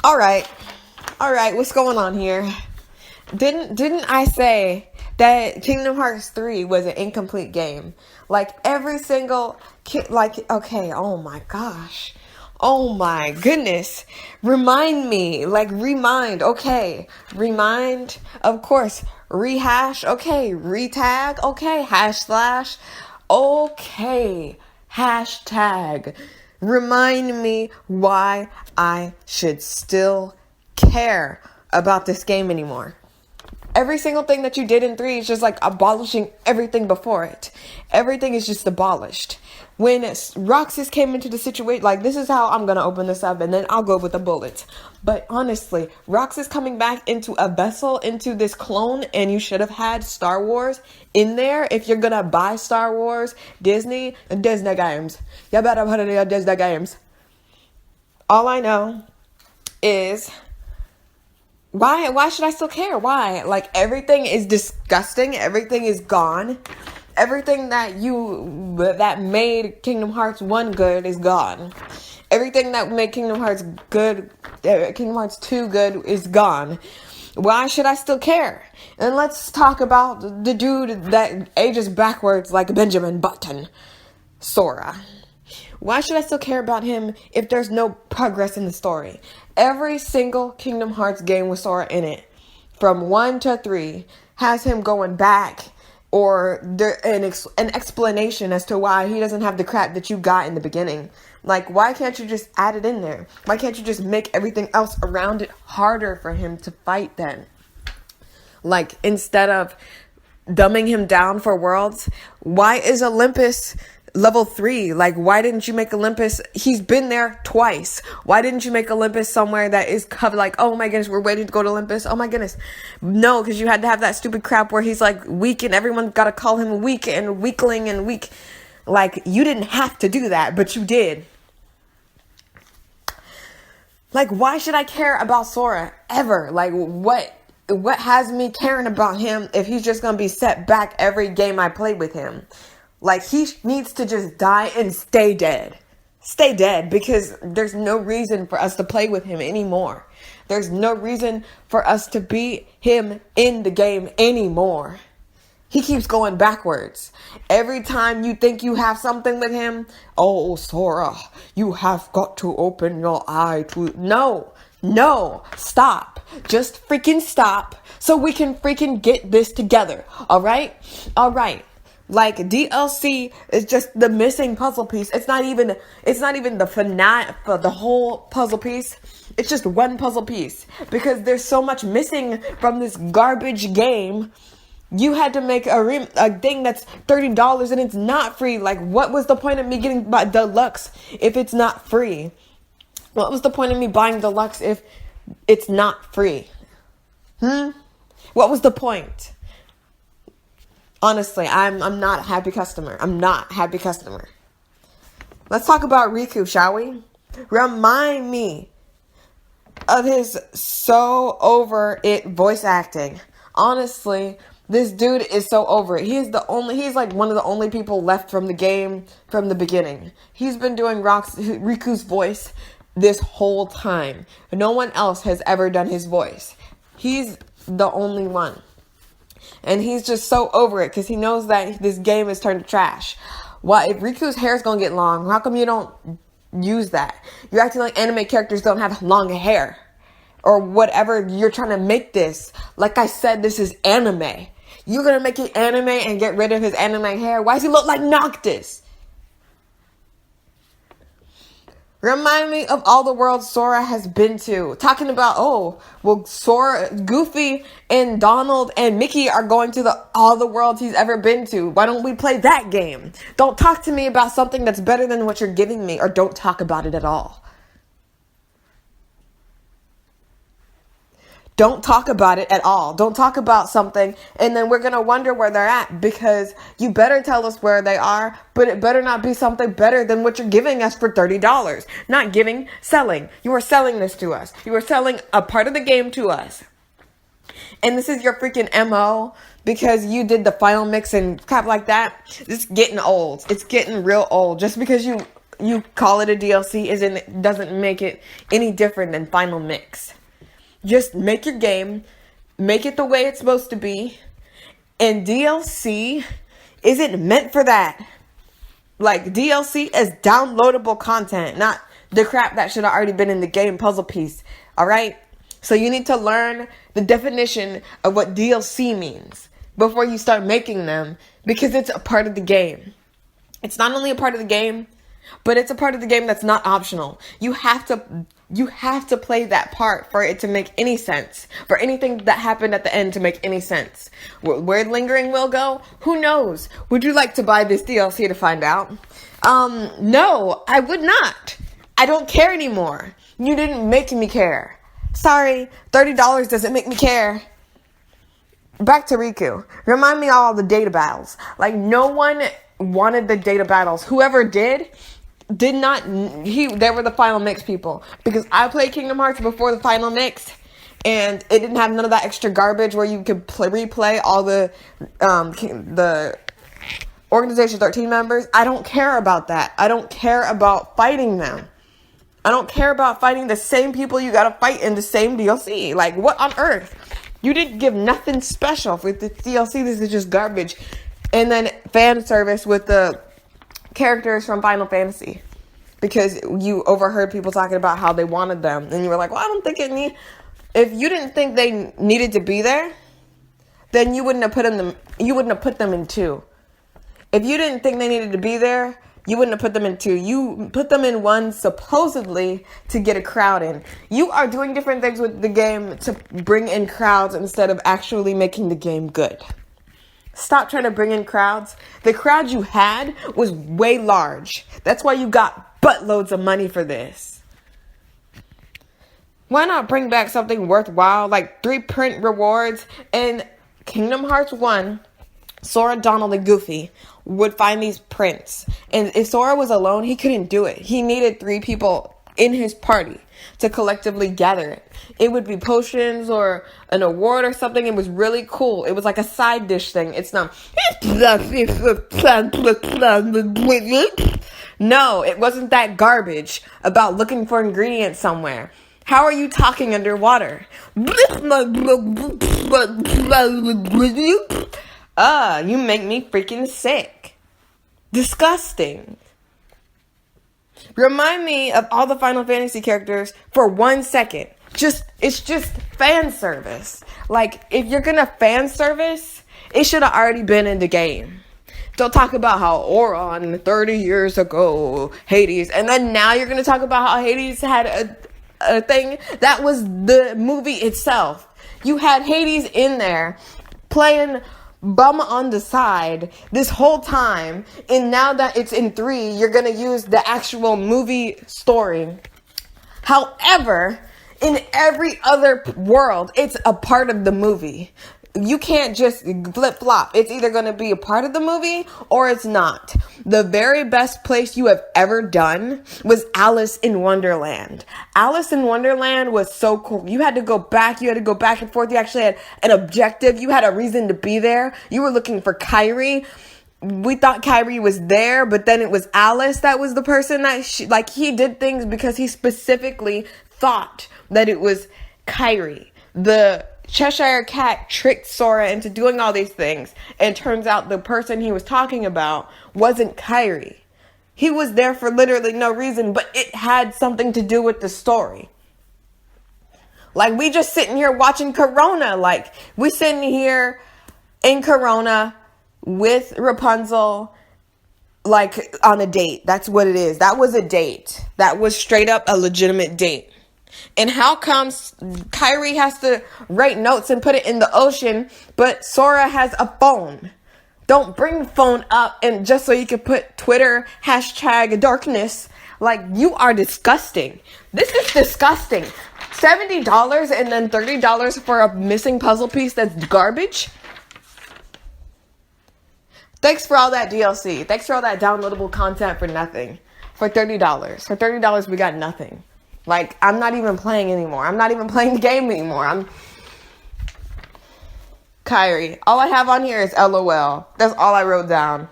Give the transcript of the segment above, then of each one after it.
All right. All right, what's going on here? Didn't I say that Kingdom Hearts 3 was an incomplete game? Like every single okay, oh my gosh. Oh my goodness. Remind me, like ReMind, okay. ReMind, of course. Rehash, okay. Retag, okay. // okay. Hashtag. Remind me why I should still care about this game anymore. Every single thing that you did in 3 is just like abolishing everything before it. Everything is just abolished. When Roxas came into the situation, like this is how I'm going to open this up and then I'll go with the bullets. But honestly, Roxas coming back into a vessel, into this clone, and you should have had Star Wars in there if you're going to buy Star Wars, Disney games. You better put it in your Disney games. All I know is... Why should I still care? Why? Like everything is disgusting. Everything is gone. Everything that made Kingdom Hearts 1 good is gone. Everything that made Kingdom Hearts 2 good is gone. Why should I still care? And let's talk about the dude that ages backwards like Benjamin Button, Sora. Why should I still care about him if there's no progress in the story? Every single Kingdom Hearts game with Sora in it, from 1 to 3, has him going back or an explanation as to why he doesn't have the crap that you got in the beginning. Like, why can't you just add it in there? Why can't you just make everything else around it harder for him to fight then? Like, instead of dumbing him down for Worlds, why is Olympus... level 3, like why didn't you make Olympus? He's been there twice. Why didn't you make Olympus somewhere that is covered? Like, oh my goodness, we're waiting to go to Olympus. Oh my goodness, no, because you had to have that stupid crap where he's like weak and everyone got to call him weak and weakling and weak. Like you didn't have to do that, but you did. Like, why should I care about Sora ever? Like, what has me caring about him if he's just gonna be set back every game I play with him? Like, he needs to just die and stay dead. Stay dead, because there's no reason for us to play with him anymore. There's no reason for us to beat him in the game anymore. He keeps going backwards. Every time you think you have something with him, oh, Sora, you have got to open your eye to... No, stop. Just freaking stop so we can freaking get this together. All right. Like, DLC is just the missing puzzle piece. It's not even the whole puzzle piece. It's just one puzzle piece. Because there's so much missing from this garbage game. You had to make a thing that's $30 and it's not free. Like, what was the point of me getting deluxe if it's not free? What was the point of me buying deluxe if it's not free? What was the point? Honestly, I'm not a happy customer. I'm not a happy customer. Let's talk about Riku, shall we? Remind me of his so over it voice acting. Honestly, this dude is so over it. He's like one of the only people left from the game from the beginning. He's been doing Riku's voice this whole time. No one else has ever done his voice. He's the only one. And he's just so over it because he knows that this game is turned to trash. Why, if Riku's hair is going to get long, how come you don't use that? You're acting like anime characters don't have long hair. Or whatever you're trying to make this. Like I said, this is anime. You're going to make it anime and get rid of his anime hair? Why does he look like Noctis? Remind me of all the worlds Sora has been to. Talking about, Sora, Goofy, and Donald and Mickey are going to all the worlds he's ever been to. Why don't we play that game? Don't talk to me about something that's better than what you're giving me, or don't talk about it at all. Don't talk about it at all. Don't talk about something and then we're going to wonder where they're at, because you better tell us where they are, but it better not be something better than what you're giving us for $30. Not giving, selling. You are selling this to us. You are selling a part of the game to us. And this is your freaking MO because you did the final mix and crap like that. It's getting old. It's getting real old. Just because you you call it a DLC doesn't make it any different than Final Mix. Just make your game, make it the way it's supposed to be, and DLC isn't meant for that. Like, DLC is downloadable content, not the crap that should have already been in the game puzzle piece. Alright? So you need to learn the definition of what DLC means before you start making them, because it's a part of the game. It's not only a part of the game, but it's a part of the game that's not optional. You have to play that part for it to make any sense. For anything that happened at the end to make any sense. Where Lingering will go? Who knows? Would you like to buy this DLC to find out? No, I would not. I don't care anymore. You didn't make me care. Sorry, $30 doesn't make me care. Back to Riku. Remind me of all the data battles. Like, no one wanted the data battles. Whoever did not, they were the Final Mix people. Because I played Kingdom Hearts before the Final Mix, and it didn't have none of that extra garbage where you could replay all the Organization 13 members. I don't care about that. I don't care about fighting them. I don't care about fighting the same people you gotta fight in the same DLC. Like, what on earth? You didn't give nothing special with the DLC. This is just garbage. And then fan service with the characters from Final Fantasy. Because you overheard people talking about how they wanted them. And you were like, well, I don't think if you didn't think they needed to be there, then you wouldn't have put them in 2. If you didn't think they needed to be there, you wouldn't have put them in 2. You put them in 1 supposedly to get a crowd in. You are doing different things with the game to bring in crowds instead of actually making the game good. Stop trying to bring in crowds. The crowd you had was way large. That's why you got buttloads of money for this. Why not bring back something worthwhile, like 3 print rewards? In Kingdom Hearts 1, Sora, Donald, and Goofy would find these prints. And if Sora was alone, he couldn't do it. He needed 3 people in his party to collectively gather it. It would be potions or an award or something. It was really cool. It was like a side dish thing. It's not... No, it wasn't that garbage about looking for ingredients somewhere. How are you talking underwater? You make me freaking sick. Disgusting. Remind me of all the Final Fantasy characters for 1 second. It's just fan service. Like, if you're gonna fan service, it should have already been in the game. Don't talk about how Oron 30 years ago, Hades, and then now you're gonna talk about how Hades had a thing. That was the movie itself. You had Hades in there playing bum on the side this whole time, and now that it's in 3, you're gonna use the actual movie story. However, in every other world, it's a part of the movie. You can't just flip-flop. It's either going to be a part of the movie or it's not. The very best place you have ever done was Alice in Wonderland. Alice in Wonderland was so cool. You had to go back and forth. You actually had an objective. You had a reason to be there. You were looking for Kairi. We thought Kairi was there, but then it was Alice that was the person that he did things because he specifically thought that it was Kairi. The Cheshire Cat tricked Sora into doing all these things, and turns out the person he was talking about wasn't Kairi. He was there for literally no reason, but it had something to do with the story. Like, we just sitting here watching Corona. Like, we sitting here in Corona with Rapunzel, like, on a date. That's what it is. That was a date. That was straight up a legitimate date. And how comes Kairi has to write notes and put it in the ocean, but Sora has a phone? Don't bring the phone up and just so you can put Twitter #darkness. Like, you are disgusting. This is disgusting. $70 and then $30 for a missing puzzle piece that's garbage? Thanks for all that DLC. Thanks for all that downloadable content for nothing. For $30. For $30, we got nothing. Like, I'm not even playing anymore. I'm not even playing the game anymore. Kairi. All I have on here is LOL. That's all I wrote down.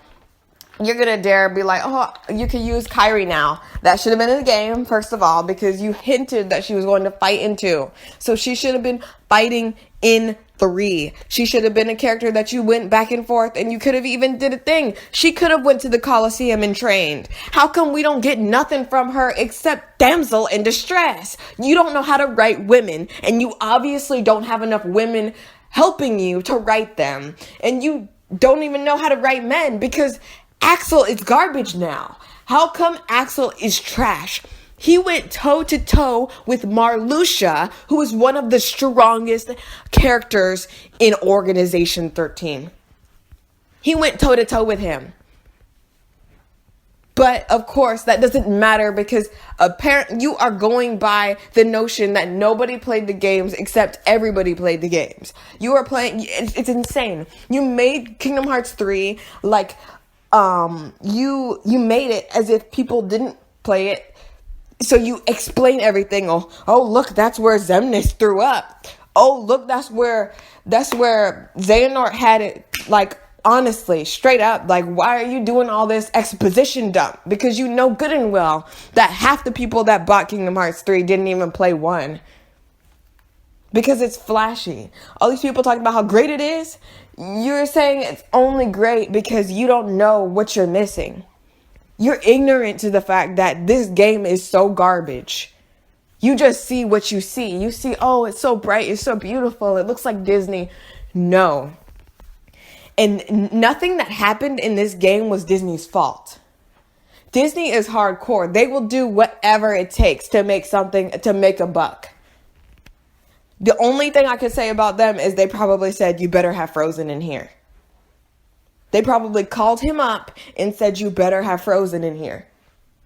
you're gonna dare be like, oh, you can use Kairi now. That should have been in the game, first of all, because you hinted that she was going to fight in 2. So she should have been fighting in 3. She should have been a character that you went back and forth, and you could have even did a thing. She could have went to the Coliseum and trained. How come we don't get nothing from her except damsel in distress? You don't know how to write women, and you obviously don't have enough women helping you to write them. And you don't even know how to write men, because Axel is garbage now. How come Axel is trash? He went toe-to-toe with Marluxia, who is one of the strongest characters in Organization 13. He went toe-to-toe with him. But, of course, that doesn't matter, because apparently you are going by the notion that nobody played the games except everybody played the games. You are playing... It's insane. You made Kingdom Hearts 3 like... you made it as if people didn't play it. So you explain everything. Oh, look, that's where Xemnas threw up. Oh, look, that's where Xehanort had it. Like, honestly, straight up, like, why are you doing all this exposition dump? Because you know good and well that half the people that bought Kingdom Hearts 3 didn't even play 1. Because it's flashy. All these people talking about how great it is. You're saying it's only great because you don't know what you're missing. You're ignorant to the fact that this game is so garbage. You just see what you see. You see, oh, it's so bright. It's so beautiful. It looks like Disney. No. And nothing that happened in this game was Disney's fault. Disney is hardcore. They will do whatever it takes to make something, to make a buck. The only thing I could say about them is they probably said, you better have Frozen in here. They probably called him up and said, you better have Frozen in here.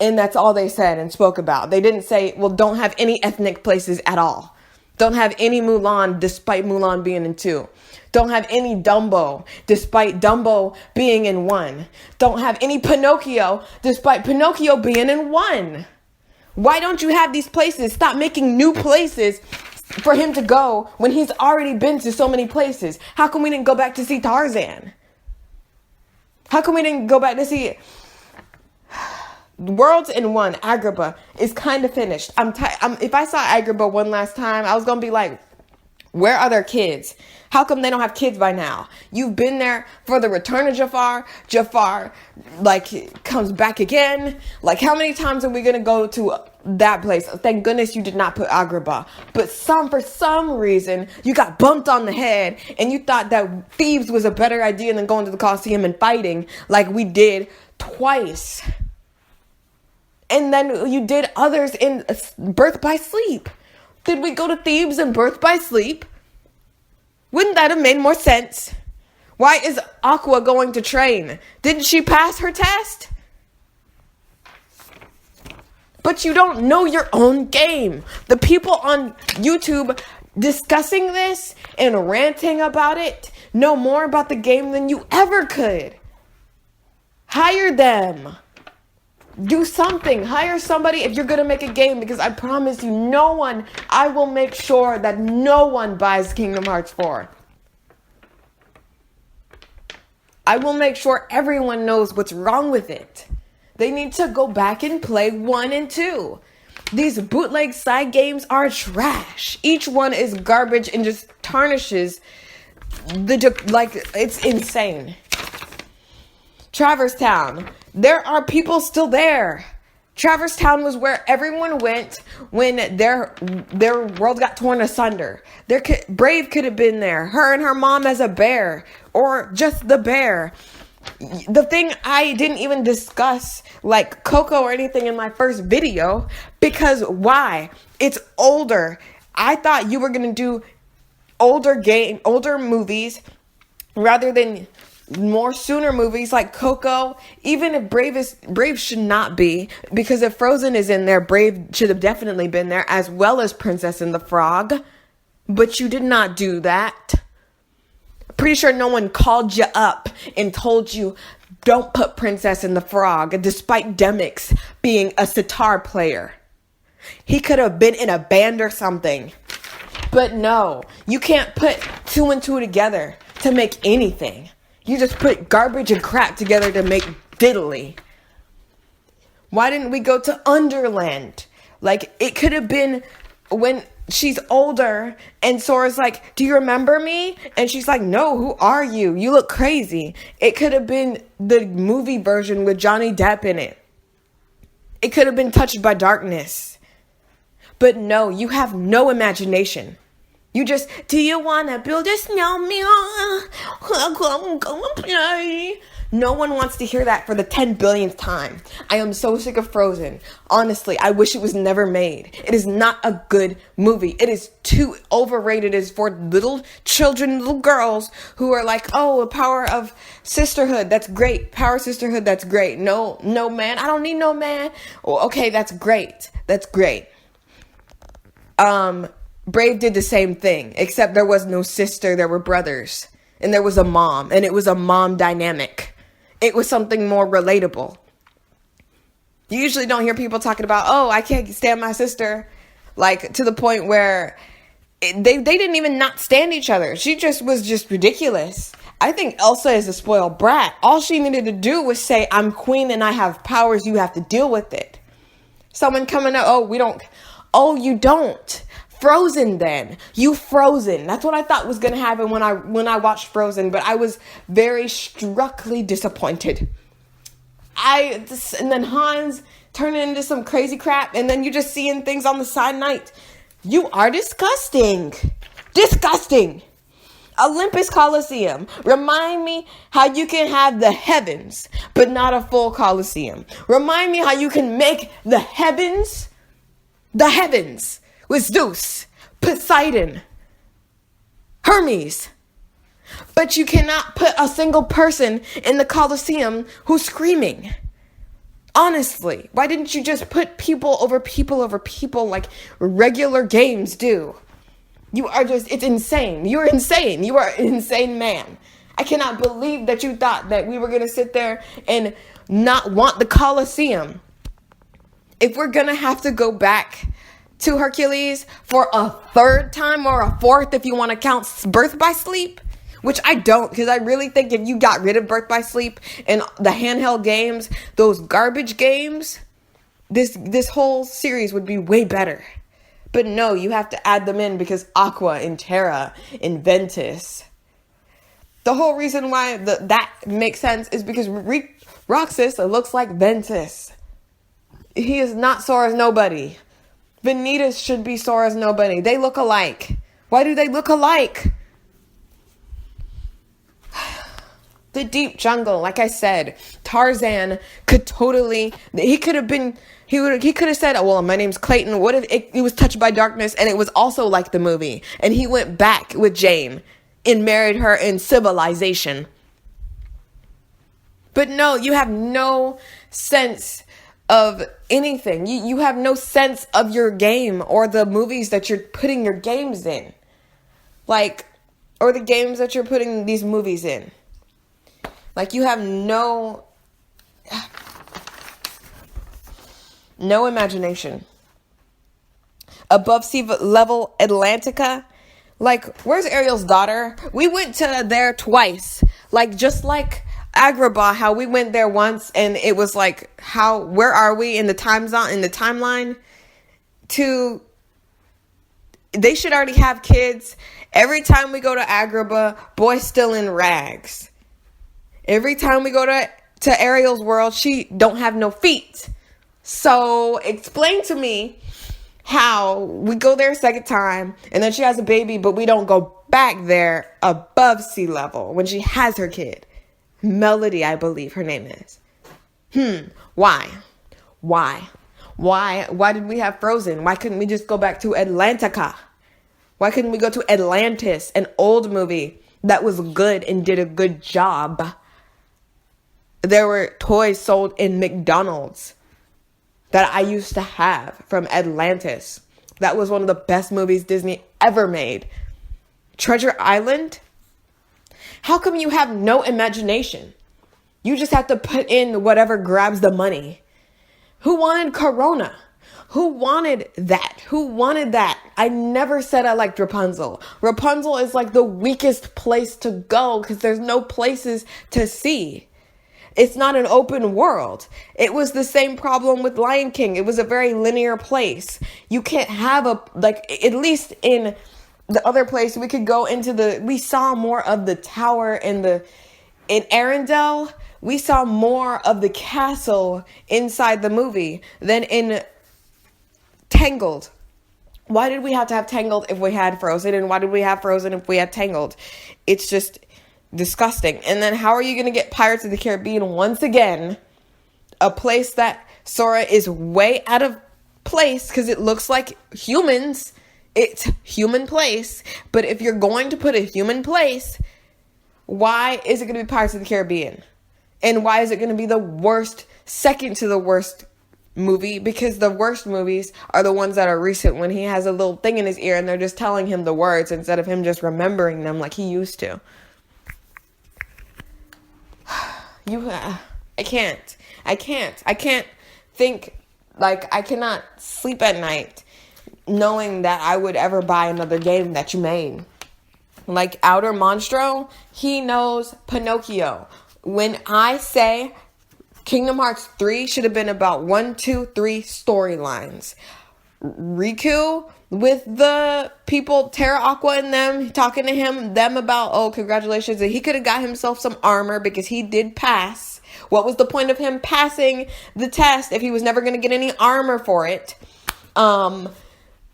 And that's all they said and spoke about. They didn't say, well, don't have any ethnic places at all. Don't have any Mulan, despite Mulan being in 2. Don't have any Dumbo, despite Dumbo being in 1. Don't have any Pinocchio, despite Pinocchio being in 1. Why don't you have these places? Stop making new places for him to go when he's already been to so many places. How come we didn't go back to see Tarzan? How come we didn't go back to see Worlds in 1? Agrabah is kind of finished. If I saw Agrabah one last time, I was going to be like, where are their kids? How come they don't have kids by now? You've been there for the return of Jafar. Jafar, like, comes back again. Like, how many times are we going to go to that place? Thank goodness you did not put Agrabah. But for some reason, you got bumped on the head and you thought that Thebes was a better idea than going to the Colosseum and fighting like we did twice. And then you did others in Birth by Sleep. Did we go to Thebes and Birth by Sleep? Wouldn't that have made more sense? Why is Aqua going to train? Didn't she pass her test? But you don't know your own game. The people on YouTube discussing this and ranting about it know more about the game than you ever could. Hire them. Do something. Hire somebody if you're going to make a game, because I promise you, I will make sure that no one buys Kingdom Hearts 4. I will make sure everyone knows what's wrong with it. They need to go back and play 1 and 2. These bootleg side games are trash. Each one is garbage and just tarnishes it's insane. Traverse Town. There are people still there. Traverse Town was where everyone went when their world got torn asunder. Brave could have been there. Her and her mom as a bear. Or just the bear. The thing I didn't even discuss, like Coco or anything in my first video. Because why? It's older. I thought you were going to do older movies rather than more sooner movies like Coco. Even if Brave should not be, because if Frozen is in there, Brave should have definitely been there, as well as Princess and the Frog. But you did not do that. Pretty sure no one called you up and told you don't put Princess and the Frog, despite Demix being a sitar player. He could have been in a band or something. But no, you can't put 2 and 2 together to make anything. You just put garbage and crap together to make diddly. Why didn't we go to Underland? Like, it could have been when she's older and Sora's like, do you remember me? And she's like, no, who are you? You look crazy. It could have been the movie version with Johnny Depp in it. It could have been Touched by Darkness. But no, you have no imagination. You just, do you want to build a snowman? Come play. No one wants to hear that for the 10 billionth time. I am so sick of Frozen. Honestly, I wish it was never made. It is not a good movie. It is too overrated. It is for little children, little girls who are like, oh, the power of sisterhood. That's great. Power of sisterhood. That's great. No man. I don't need no man. Well, okay, that's great. That's great. Brave did the same thing, except there was no sister. There were brothers. And there was a mom. And it was a mom dynamic. It was something more relatable. You usually don't hear people talking about, oh, I can't stand my sister. Like, to the point where they didn't even not stand each other. She was just ridiculous. I think Elsa is a spoiled brat. All she needed to do was say, I'm queen and I have powers. You have to deal with it. Someone coming up, you don't. Frozen then. You frozen. That's what I thought was going to happen when I watched Frozen, but I was very struckly disappointed. And then Hans turning into some crazy crap, and then you just seeing things on the side night. You are disgusting. Disgusting. Olympus Coliseum. Remind me how you can have the heavens, but not a full Coliseum. Remind me how you can make the heavens with Zeus, Poseidon, Hermes. But you cannot put a single person in the Colosseum who's screaming. Honestly, why didn't you just put people over people like regular games do? It's insane. You're insane. You are an insane man. I cannot believe that you thought that we were going to sit there and not want the Colosseum. If we're going to have to go back to Hercules for a third time or a fourth if you want to count Birth by Sleep, which I don't, because I really think if you got rid of Birth by Sleep and the handheld games, those garbage games, this whole series would be way better. But no, you have to add them in because Aqua and Terra and Ventus. The whole reason why that makes sense is because Roxas looks like Ventus. He is not Sora's nobody. Vanitas should be Sora's nobody. They look alike. Why do they look alike? The deep jungle, like I said, Tarzan could totally, he could have said, oh, well, my name's Clayton. What if it was Touched by Darkness and it was also like the movie? And he went back with Jane and married her in civilization. But no, you have no sense of anything. You have no sense of your game or the movies that you're putting your games in. Like, or the games that you're putting these movies in. Like, you have no imagination. Above sea level Atlantica. Like, where's Ariel's daughter? We went to there twice. Like, just like Agrabah, how we went there once and it was like, where are we in the timeline? They should already have kids. Every time we go to Agrabah, boy's still in rags. Every time we go to Ariel's world, she don't have no feet. So explain to me how we go there a second time and then she has a baby, but we don't go back there above sea level when she has her kid. Melody, I believe her name is. Why? Why did we have Frozen? Why couldn't we just go back to Atlantica? Why couldn't we go to Atlantis, an old movie that was good and did a good job? There were toys sold in McDonald's that I used to have from Atlantis. That was one of the best movies Disney ever made. Treasure Island? How come you have no imagination? You just have to put in whatever grabs the money. Who wanted Corona? Who wanted that? Who wanted that? I never said I liked Rapunzel. Rapunzel is like the weakest place to go because there's no places to see. It's not an open world. It was the same problem with Lion King. It was a very linear place. You can't have at least in the other place, we could go into we saw more of the tower in Arendelle. We saw more of the castle inside the movie than in Tangled. Why did we have to have Tangled if we had Frozen? And why did we have Frozen if we had Tangled? It's just disgusting. And then how are you going to get Pirates of the Caribbean once again? A place that Sora is way out of place because it looks like humans. It's human place. But if you're going to put a human place, why is it going to be Pirates of the Caribbean? And why is it going to be the worst, second to the worst movie? Because the worst movies are the ones that are recent when he has a little thing in his ear and they're just telling him the words instead of him just remembering them like he used to. I can't think, like, I cannot sleep at night knowing that I would ever buy another game that you made. Like Outer Monstro, he knows Pinocchio. When I say Kingdom Hearts 3 should have been about 1, 2, 3 storylines. Riku with the people, Terra Aqua and them, talking to them about, oh, congratulations. And he could have got himself some armor because he did pass. What was the point of him passing the test if he was never going to get any armor for it?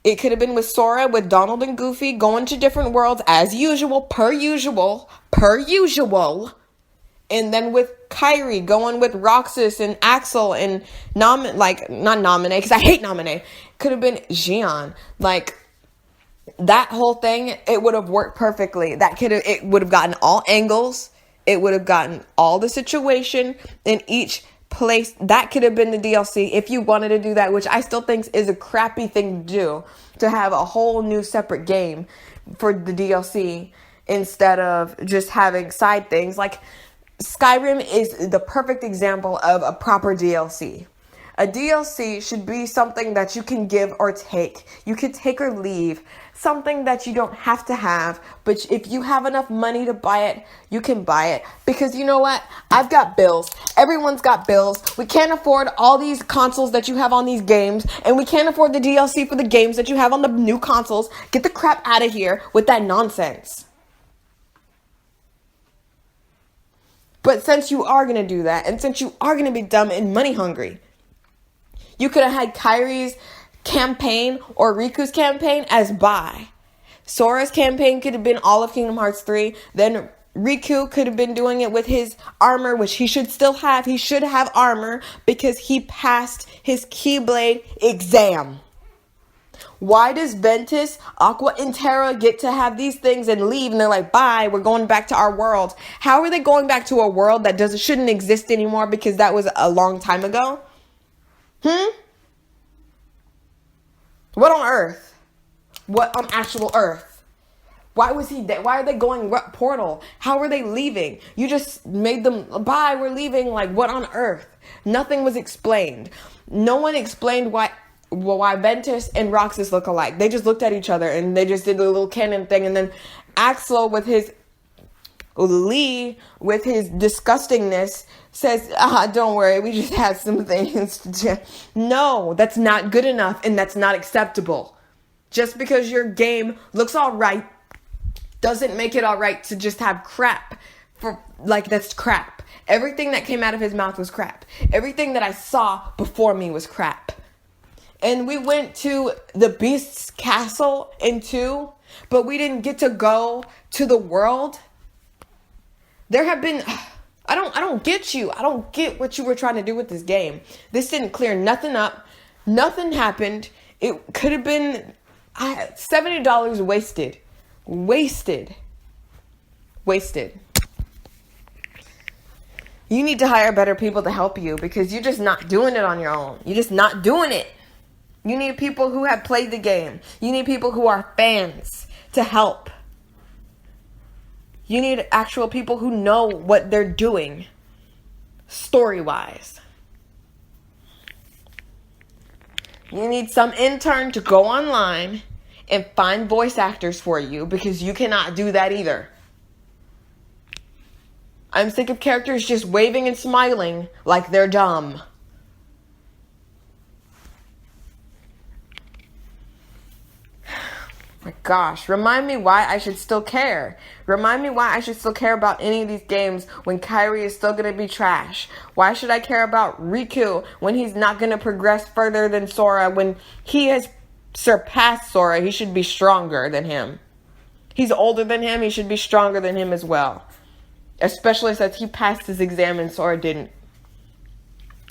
It could have been with Sora, with Donald and Goofy going to different worlds as usual, per usual. And then with Kairi going with Roxas and Axel and not Naminé, because I hate Naminé. Could have been Xion. Like, that whole thing, it would have worked perfectly. It would have gotten all angles. It would have gotten all the situation in each place. That could have been the DLC if you wanted to do that, which I still think is a crappy thing to do, to have a whole new separate game for the DLC instead of just having side things. Like, Skyrim is the perfect example of a proper DLC. A DLC should be something that you can give or take. You can take or leave. Something that you don't have to have, but if you have enough money to buy it, you can buy it. Because you know what? I've got bills. Everyone's got bills. We can't afford all these consoles that you have on these games, and we can't afford the DLC for the games that you have on the new consoles. Get the crap out of here with that nonsense. But since you are going to do that, and since you are going to be dumb and money hungry, you could have had Kairi's campaign or Riku's campaign as buy. Sora's campaign could have been all of Kingdom Hearts 3. Then Riku could have been doing it with his armor, which he should still have. He should have armor because he passed his Keyblade exam. Why does Ventus, Aqua, and Terra get to have these things and leave and they're like, bye, we're going back to our world? How are they going back to a world that shouldn't exist anymore because that was a long time ago? What on earth? What on actual earth? Why was he dead? Why are they going portal? How are they leaving? You just made them, bye, we're leaving. Like, what on earth? Nothing was explained. No one explained why Ventus and Roxas look alike. They just looked at each other and they just did the little canon thing. And then Axel with his Lee with his disgustingness says, don't worry, we just had some things. No, that's not good enough and that's not acceptable. Just because your game looks all right doesn't make it all right to just have crap. That's crap. Everything that came out of his mouth was crap. Everything that I saw before me was crap. And we went to the Beast's castle in 2, but we didn't get to go to the world. There have been, I don't get you. I don't get what you were trying to do with this game. This didn't clear nothing up. Nothing happened. It could have been $70 wasted. Wasted. You need to hire better people to help you because you're just not doing it on your own. You're just not doing it. You need people who have played the game. You need people who are fans to help. You need actual people who know what they're doing story-wise. You need some intern to go online and find voice actors for you, because you cannot do that either. I'm sick of characters just waving and smiling like they're dumb. My gosh, remind me why I should still care. Remind me why I should still care about any of these games when Kairi is still going to be trash. Why should I care about Riku when he's not going to progress further than Sora? When he has surpassed Sora, he should be stronger than him. He's older than him, he should be stronger than him as well. Especially since he passed his exam and Sora didn't.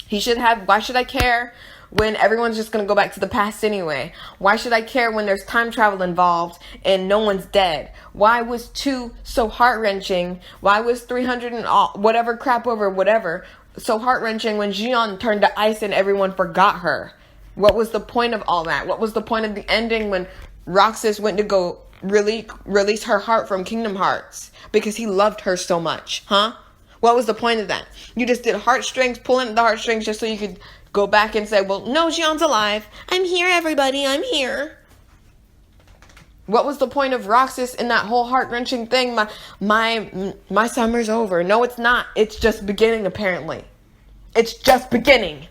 Why should I care when everyone's just going to go back to the past anyway? Why should I care when there's time travel involved and no one's dead? Why was 2 so heart-wrenching? Why was 300 and all, whatever crap over whatever so heart-wrenching when Xion turned to ice and everyone forgot her? What was the point of all that? What was the point of the ending when Roxas went to go release her heart from Kingdom Hearts because he loved her so much, huh? What was the point of that? You just did heartstrings, pulling at the heartstrings just so you could go back and say, well, no, Xion's alive. I'm here, everybody. I'm here. What was the point of Roxas in that whole heart-wrenching thing? My summer's over. No, it's not. It's just beginning, apparently. It's just beginning.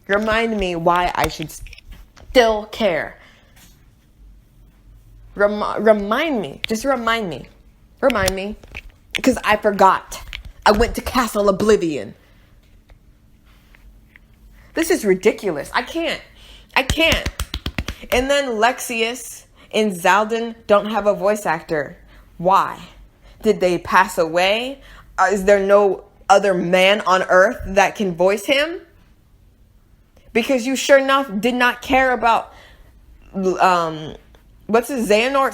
Remind me why I should still care. Remind me. Just remind me. Remind me. Because I forgot. I went to Castle Oblivion. This is ridiculous. I can't. And then Lexius and Zaldin don't have a voice actor. Why? Did they pass away? Is there no other man on Earth that can voice him? Because you sure enough did not care about Xehanort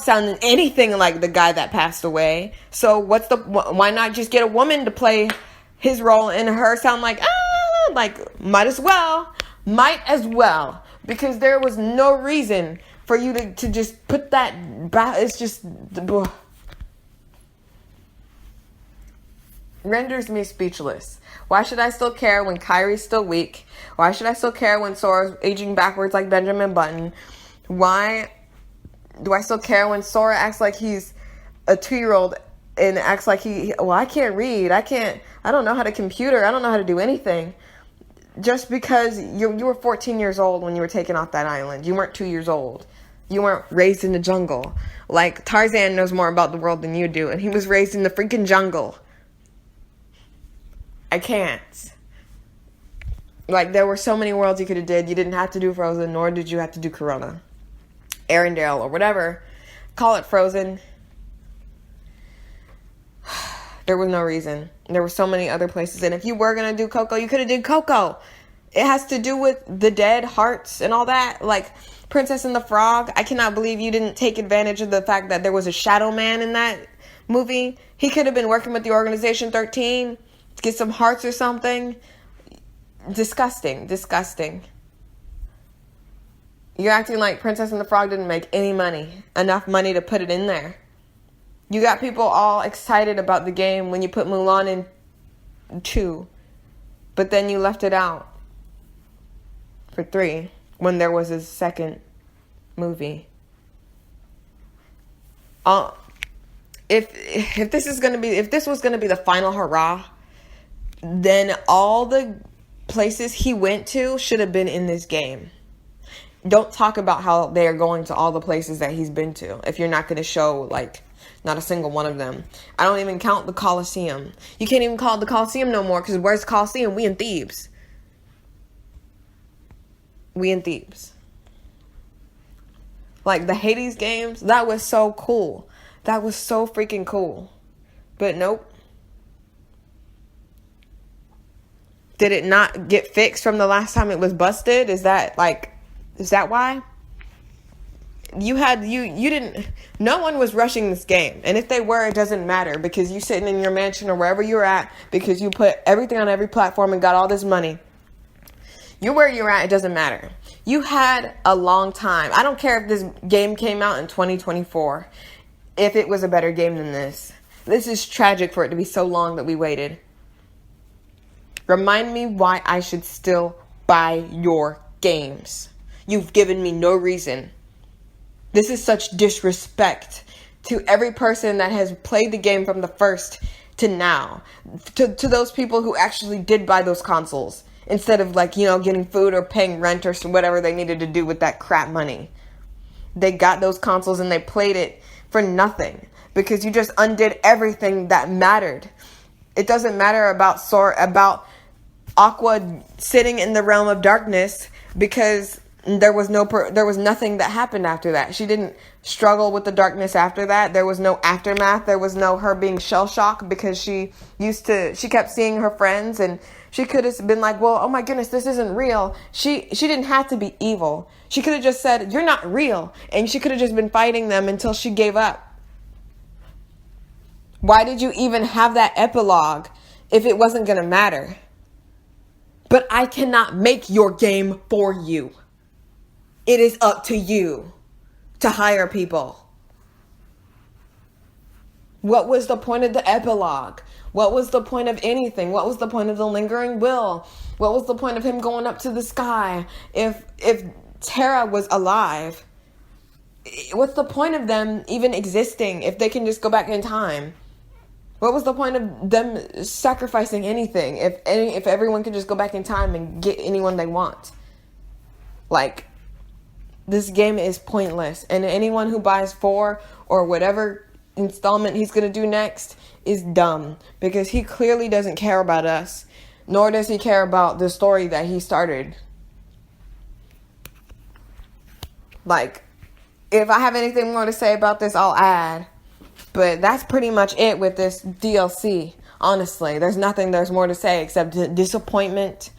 sounding anything like the guy that passed away. So why not just get a woman to play his role and her sound like might as well. Because there was no reason for you to just put that it's just renders me speechless. Why should I still care when Kairi's still weak? Why should I still care when Sora's aging backwards like Benjamin Button? Why do I still care when Sora acts like he's a 2-year-old and acts like I can't read. I don't know how to computer. I don't know how to do anything. Just because you were 14 years old when you were taken off that island. You weren't 2 years old. You weren't raised in the jungle. Like, Tarzan knows more about the world than you do, and he was raised in the freaking jungle. I can't. Like, there were so many worlds you could have did. You didn't have to do Frozen, nor did you have to do Corona. Arendelle, or whatever. Call it Frozen. There was no reason. There were so many other places. And if you were going to do Coco, you could have did Coco. It has to do with the dead hearts and all that. Like, Princess and the Frog. I cannot believe you didn't take advantage of the fact that there was a shadow man in that movie. He could have been working with the Organization 13 to get some hearts or something. Disgusting. You're acting like Princess and the Frog didn't make any money. Enough money to put it in there. You got people all excited about the game when you put Mulan in 2. But then you left it out for 3 when there was a second movie. If this was gonna be the final hurrah, then all the places he went to should have been in this game. Don't talk about how they are going to all the places that he's been to if you're not going to show, like, not a single one of them. I don't even count the Colosseum. You can't even call it the Colosseum no more, because where's the Colosseum? We in Thebes. Like, the Hades games, that was so cool. That was so freaking cool. But nope. Did it not get fixed from the last time it was busted? Is that why? You didn't, no one was rushing this game. And if they were, it doesn't matter, because you sitting in your mansion or wherever you're at, because you put everything on every platform and got all this money. You're where you're at, it doesn't matter. You had a long time. I don't care if this game came out in 2024, if it was a better game than this. This is tragic for it to be so long that we waited. Remind me why I should still buy your games. You've given me no reason. This is such disrespect to every person that has played the game from the first to now. To those people who actually did buy those consoles. Instead of getting food or paying rent or whatever they needed to do with that crap money. They got those consoles and they played it for nothing. Because you just undid everything that mattered. It doesn't matter about Aqua sitting in the realm of darkness because there was nothing that happened after that. She didn't struggle with the darkness after that. There was no aftermath. There was no her being shell shocked because she kept seeing her friends and she could have been like, well, oh my goodness, this isn't real. She didn't have to be evil. She could have just said, you're not real. And she could have just been fighting them until she gave up. Why did you even have that epilogue if it wasn't going to matter? But I cannot make your game for you. It is up to you to hire people. What was the point of the epilogue? What was the point of anything? What was the point of the lingering will? What was the point of him going up to the sky? If Tara was alive, what's the point of them even existing if they can just go back in time? What was the point of them sacrificing anything if everyone could just go back in time and get anyone they want? This game is pointless. And anyone who buys 4 or whatever installment he's going to do next is dumb. Because he clearly doesn't care about us. Nor does he care about the story that he started. If I have anything more to say about this, I'll add. But that's pretty much it with this DLC. Honestly, there's more to say except disappointment,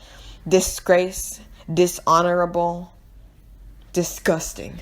disgrace, dishonorable, disgusting.